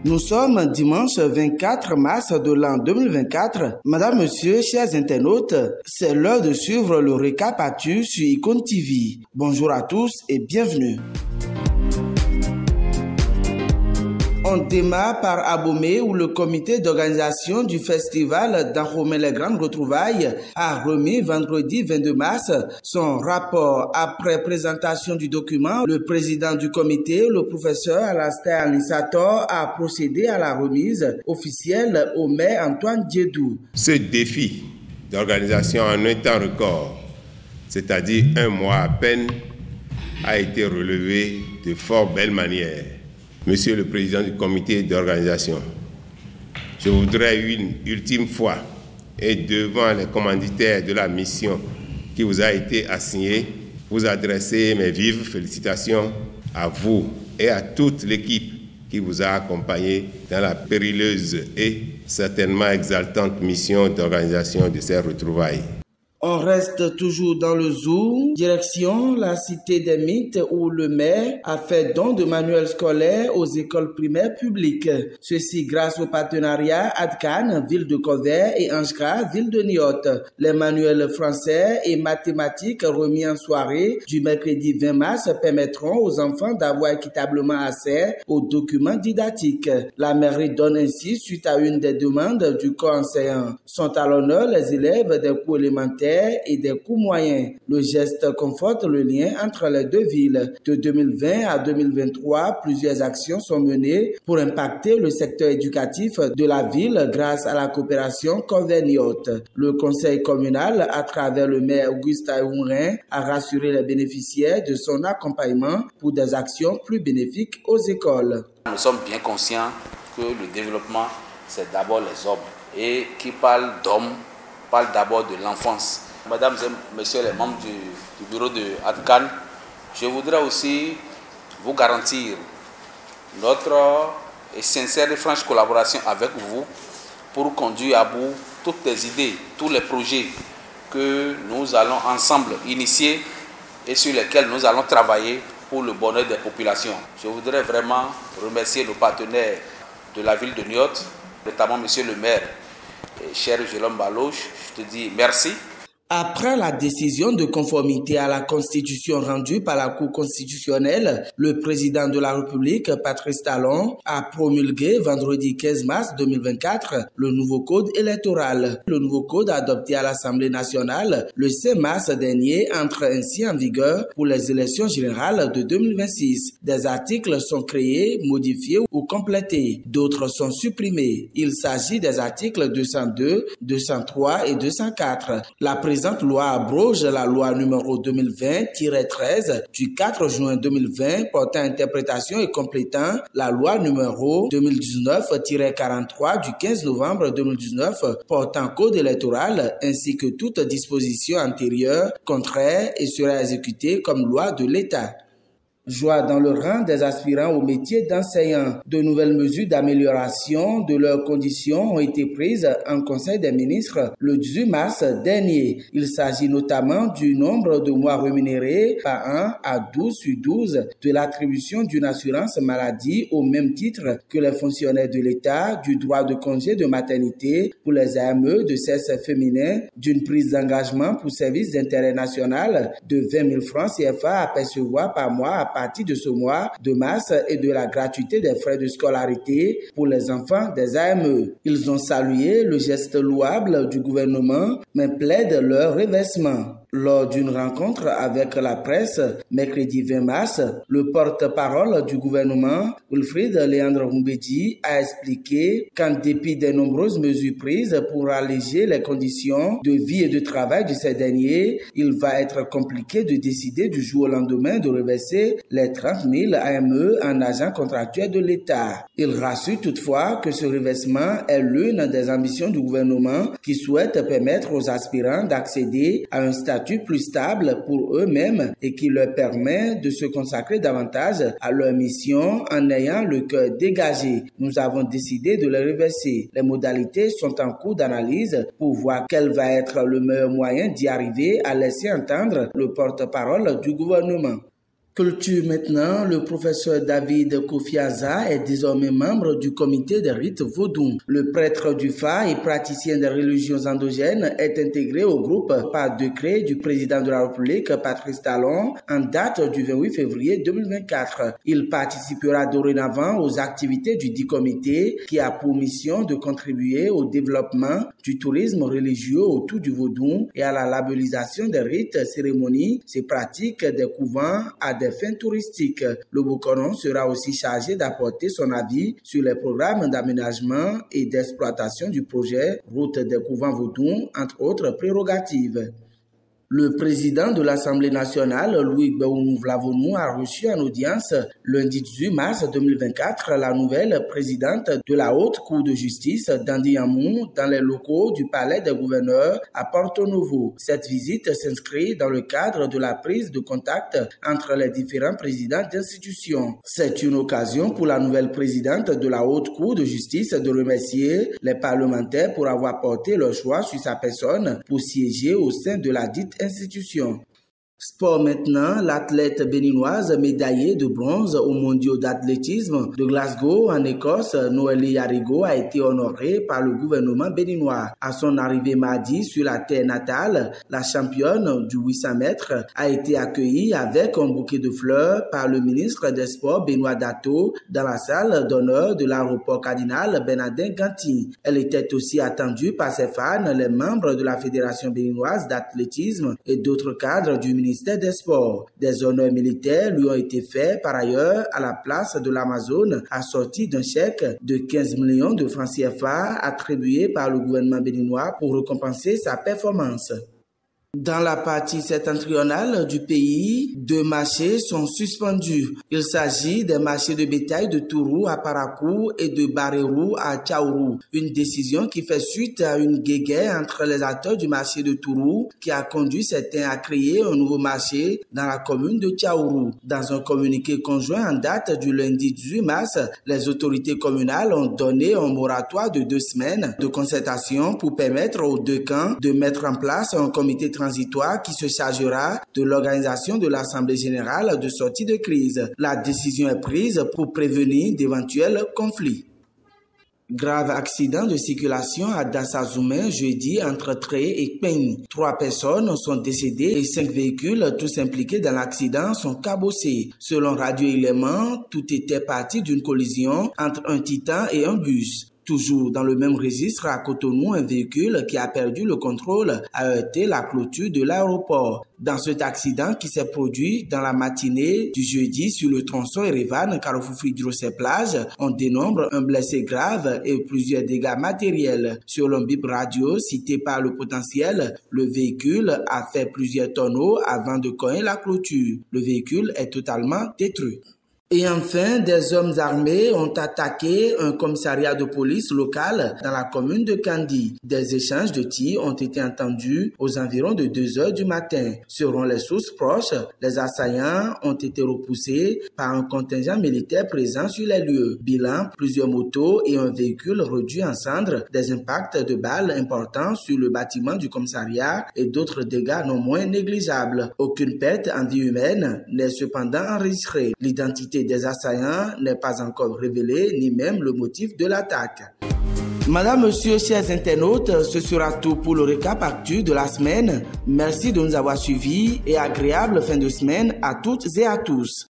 Nous sommes dimanche 24 mars de l'an 2024. Madame, Monsieur, chers internautes, c'est l'heure de suivre le récap actu sur Icône TV. Bonjour à tous et bienvenue. On démarre par Abomey où le comité d'organisation du festival d'Dahomey les Grandes Retrouvailles a remis vendredi 22 mars son rapport. Après présentation du document, le président du comité, le professeur Alastair Anissator, a procédé à la remise officielle au maire Antoine Diédou. Ce défi d'organisation en un temps record, c'est-à-dire un mois à peine, a été relevé de fort belle manière. Monsieur le Président du comité d'organisation, je voudrais une ultime fois et devant les commanditaires de la mission qui vous a été assignée, vous adresser mes vives félicitations à vous et à toute l'équipe qui vous a accompagné dans la périlleuse et certainement exaltante mission d'organisation de ces retrouvailles. On reste toujours dans le zoo, direction la cité des mythes où le maire a fait don de manuels scolaires aux écoles primaires publiques. Ceci grâce au partenariat ADCAN, ville de Covert et Anjra, ville de Niort. Les manuels français et mathématiques remis en soirée du mercredi 20 mars permettront aux enfants d'avoir équitablement accès aux documents didactiques. La mairie donne ainsi suite à une des demandes du corps enseignant. Sont à l'honneur les élèves des cours élémentaires et des coûts moyens. Le geste conforte le lien entre les deux villes. De 2020 à 2023, plusieurs actions sont menées pour impacter le secteur éducatif de la ville grâce à la coopération Covert-Niort. Le conseil communal, à travers le maire Augustin Hourin, a rassuré les bénéficiaires de son accompagnement pour des actions plus bénéfiques aux écoles. Nous sommes bien conscients que le développement, c'est d'abord les hommes. Et qui parle d'hommes, parle d'abord de l'enfance. Mesdames et messieurs les membres du bureau de ADCAN, je voudrais aussi vous garantir notre sincère et franche collaboration avec vous pour conduire à bout toutes les idées, tous les projets que nous allons ensemble initier et sur lesquels nous allons travailler pour le bonheur des populations. Je voudrais vraiment remercier nos partenaires de la ville de Niort, notamment monsieur le maire, cher Jérôme Baloche, je te dis merci. Après la décision de conformité à la Constitution rendue par la Cour constitutionnelle, le président de la République, Patrice Talon, a promulgué vendredi 15 mars 2024 le nouveau code électoral. Le nouveau code adopté à l'Assemblée nationale le 5 mars dernier entre ainsi en vigueur pour les élections générales de 2026. Des articles sont créés, modifiés ou complétés. D'autres sont supprimés. Il s'agit des articles 202, 203 et 204. La présente loi abroge la loi numéro 2020-13 du 4 juin 2020 portant interprétation et complétant la loi numéro 2019-43 du 15 novembre 2019 portant code électoral ainsi que toute disposition antérieure contraire et sera exécutée comme loi de l'État. Joie dans le rang des aspirants au métier d'enseignant. De nouvelles mesures d'amélioration de leurs conditions ont été prises en Conseil des ministres le 18 mars dernier. Il s'agit notamment du nombre de mois rémunérés par an à 12 sur 12, de l'attribution d'une assurance maladie au même titre que les fonctionnaires de l'État, du droit de congé de maternité pour les AME de sexe féminin, d'une prise d'engagement pour service d'intérêt national de 20 000 francs CFA à percevoir par mois à partir de ce mois de mars et de la gratuité des frais de scolarité pour les enfants des AME. Ils ont salué le geste louable du gouvernement, mais plaident leur reversement. Lors d'une rencontre avec la presse, mercredi 20 mars, le porte-parole du gouvernement, Wilfried Léandre Mbedi, a expliqué qu'en dépit des nombreuses mesures prises pour alléger les conditions de vie et de travail de ces derniers, il va être compliqué de décider du jour au lendemain de reverser les 30 000 AME en agents contractuels de l'État. Il rassure toutefois que ce reversement est l'une des ambitions du gouvernement qui souhaite permettre aux aspirants d'accéder à un statut plus stable pour eux-mêmes et qui leur permet de se consacrer davantage à leur mission en ayant le cœur dégagé. Nous avons décidé de les reverser. Les modalités sont en cours d'analyse pour voir quel va être le meilleur moyen d'y arriver, a laissé entendre le porte-parole du gouvernement. Culture maintenant, le professeur David Kofiaza est désormais membre du comité des rites vaudou. Le prêtre du Fa et praticien des religions endogènes est intégré au groupe par décret du président de la République, Patrice Talon, en date du 28 février 2024. Il participera dorénavant aux activités du dit comité qui a pour mission de contribuer au développement du tourisme religieux autour du vaudou et à la labellisation des rites, cérémonies et pratiques des couvents à des fins touristiques. Le Bokonon sera aussi chargé d'apporter son avis sur les programmes d'aménagement et d'exploitation du projet Route des couvents vaudou, entre autres prérogatives. Le président de l'Assemblée nationale, Louis Gbewou-Vlavonou, a reçu en audience lundi 18 mars 2024 la nouvelle présidente de la Haute Cour de justice d'Andiamou dans les locaux du Palais des gouverneurs à Porto Novo. Cette visite s'inscrit dans le cadre de la prise de contact entre les différents présidents d'institutions. C'est une occasion pour la nouvelle présidente de la Haute Cour de justice de remercier les parlementaires pour avoir porté leur choix sur sa personne pour siéger au sein de la dite institution. Sport maintenant, l'athlète béninoise médaillée de bronze aux mondiaux d'athlétisme de Glasgow en Écosse, Noélie Yarigo, a été honorée par le gouvernement béninois. À son arrivée mardi sur la terre natale, la championne du 800 mètres a été accueillie avec un bouquet de fleurs par le ministre des Sports Benoît Dato dans la salle d'honneur de l'aéroport Cardinal Bernardin Ganti. Elle était aussi attendue par ses fans, les membres de la Fédération béninoise d'athlétisme et d'autres cadres du ministère des Sports. Des honneurs militaires lui ont été faits par ailleurs à la place de l'Amazone, assorti d'un chèque de 15 millions de francs CFA attribué par le gouvernement béninois pour récompenser sa performance. Dans la partie septentrionale du pays, 2 marchés sont suspendus. Il s'agit des marchés de bétail de Tourou à Parakou et de Barérou à Tchaourou. Une décision qui fait suite à une guéguerre entre les acteurs du marché de Tourou qui a conduit certains à créer un nouveau marché dans la commune de Tchaourou. Dans un communiqué conjoint en date du lundi 18 mars, les autorités communales ont donné un moratoire de 2 semaines de concertation pour permettre aux 2 camps de mettre en place un comité transitoire qui se chargera de l'organisation de l'Assemblée générale de sortie de crise. La décision est prise pour prévenir d'éventuels conflits. Grave accident de circulation à Dassazoumen jeudi entre Tré et Peigne. 3 personnes sont décédées et 5 véhicules tous impliqués dans l'accident sont cabossés. Selon Radio Élément, tout était parti d'une collision entre un Titan et un bus. Toujours dans le même registre, à Cotonou, un véhicule qui a perdu le contrôle a heurté la clôture de l'aéroport. Dans cet accident qui s'est produit dans la matinée du jeudi sur le tronçon Erevan-Carrefour-Hydrocène-Plage, on dénombre un blessé grave et plusieurs dégâts matériels. Sur l'Ombib Radio, cité par le Potentiel, le véhicule a fait plusieurs tonneaux avant de cogner la clôture. Le véhicule est totalement détruit. Et enfin, des hommes armés ont attaqué un commissariat de police local dans la commune de Kandi. Des échanges de tirs ont été entendus aux environs de 2 heures du matin. Selon les sources proches, les assaillants ont été repoussés par un contingent militaire présent sur les lieux. Bilan, plusieurs motos et un véhicule réduit en cendres, des impacts de balles importants sur le bâtiment du commissariat et d'autres dégâts non moins négligeables. Aucune perte en vie humaine n'est cependant enregistrée. L'identité des assaillants n'est pas encore révélée, ni même le motif de l'attaque. Madame, Monsieur, chers internautes, ce sera tout pour le récap actu de la semaine. Merci de nous avoir suivis et agréable fin de semaine à toutes et à tous.